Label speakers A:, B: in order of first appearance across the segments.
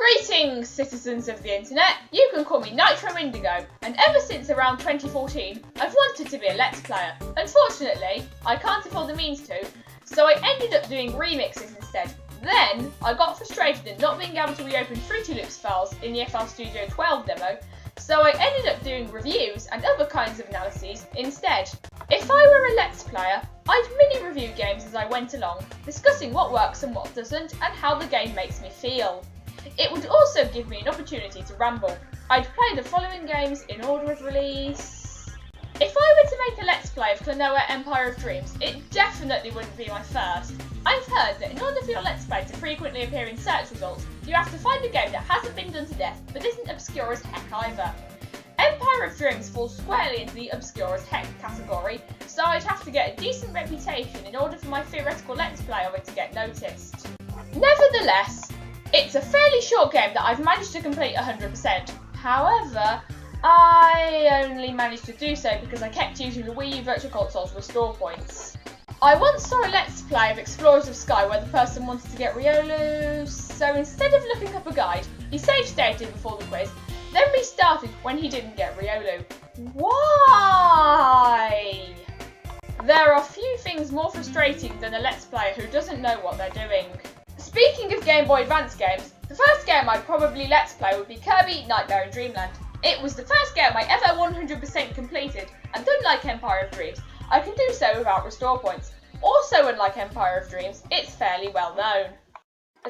A: Greetings, citizens of the internet! You can call me Nitro Indigo, and ever since around 2014, I've wanted to be a Let's Player. Unfortunately, I can't afford the means to, so I ended up doing remixes instead. Then, I got frustrated at not being able to reopen Fruity Loops files in the FL Studio 12 demo, so I ended up doing reviews and other kinds of analyses instead. If I were a Let's Player, I'd mini-review games as I went along, discussing what works and what doesn't, and how the game makes me feel. It would also give me an opportunity to ramble. I'd play the following games in order of release. If I were to make a Let's Play of Klonoa Empire of Dreams, it definitely wouldn't be my first. I've heard that in order for your Let's Play to frequently appear in search results, you have to find a game that hasn't been done to death, but isn't obscure as heck either. Empire of Dreams falls squarely into the obscure as heck category, so I'd have to get a decent reputation in order for my theoretical Let's Play of it to get noticed. Nevertheless, it's a fairly short game that I've managed to complete 100%. However, I only managed to do so because I kept using the Wii U Virtual Console's restore points. I once saw a Let's Play of Explorers of Sky where the person wanted to get Riolu, so instead of looking up a guide, he save stated before the quiz, then restarted when he didn't get Riolu. Why? There are few things more frustrating than a Let's Player who doesn't know what they're doing. Speaking of Game Boy Advance games, the first game I'd probably Let's Play would be Kirby Nightmare in Dreamland. It was the first game I ever 100% completed, and unlike Empire of Dreams, I can do so without restore points. Also unlike Empire of Dreams, it's fairly well known.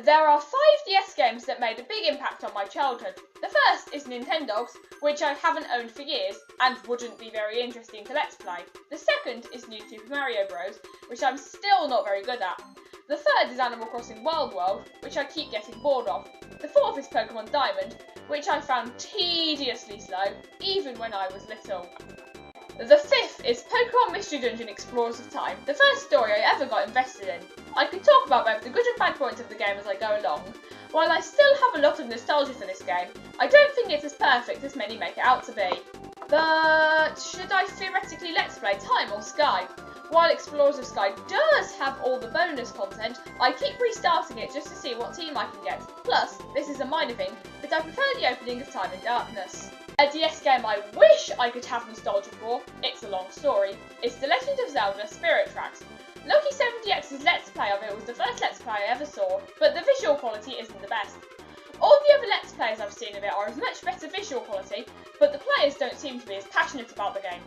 A: There are 5 DS games that made a big impact on my childhood. The first is Nintendogs, which I haven't owned for years, and wouldn't be very interesting to Let's Play. The second is New Super Mario Bros, which I'm still not very good at. The third is Animal Crossing Wild World, which I keep getting bored of. The fourth is Pokemon Diamond, which I found tediously slow, even when I was little. The fifth is Pokemon Mystery Dungeon Explorers of Time, the first story I ever got invested in. I can talk about both the good and bad points of the game as I go along. While I still have a lot of nostalgia for this game, I don't think it's as perfect as many make it out to be. But should I theoretically Let's Play Time or Sky? While Explorers of Sky does have all the bonus content, I keep restarting it just to see what team I can get. Plus, this is a minor thing, but I prefer the opening of Time in Darkness. A DS game I wish I could have nostalgia for, it's a long story, is The Legend of Zelda Spirit Tracks. Lucky 70X's Let's Play of it was the first Let's Play I ever saw, but the visual quality isn't the best. All the other Let's Plays I've seen of it are of much better visual quality, but the players don't seem to be as passionate about the game.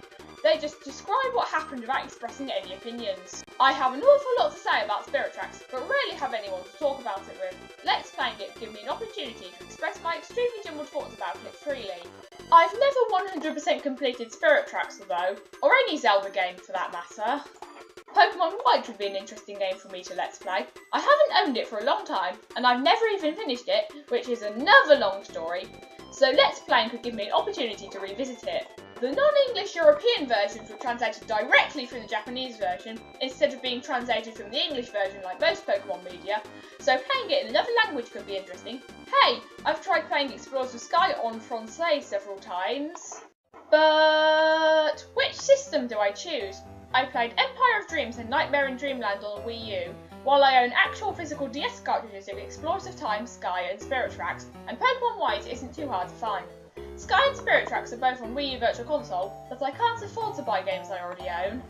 A: They just describe what happened without expressing any opinions. I have an awful lot to say about Spirit Tracks, but rarely have anyone to talk about it with. Let's Playing it give me an opportunity to express my extremely jumbled thoughts about it freely. I've never 100% completed Spirit Tracks though, or any Zelda game for that matter. Pokemon White would be an interesting game for me to Let's Play. I haven't owned it for a long time, and I've never even finished it, which is another long story, so Let's Playing could give me an opportunity to revisit it. The non-English European versions were translated directly from the Japanese version, instead of being translated from the English version like most Pokemon media, so playing it in another language could be interesting. Hey, I've tried playing Explorers of Sky en français several times. But which system do I choose? I played Empire of Dreams and Nightmare in Dreamland on Wii U, while I own actual physical DS cartridges of Explorers of Time, Sky and Spirit Tracks, and Pokemon White isn't too hard to find. Sky and Spirit Tracks are both on Wii U Virtual Console, but I can't afford to buy games I already own.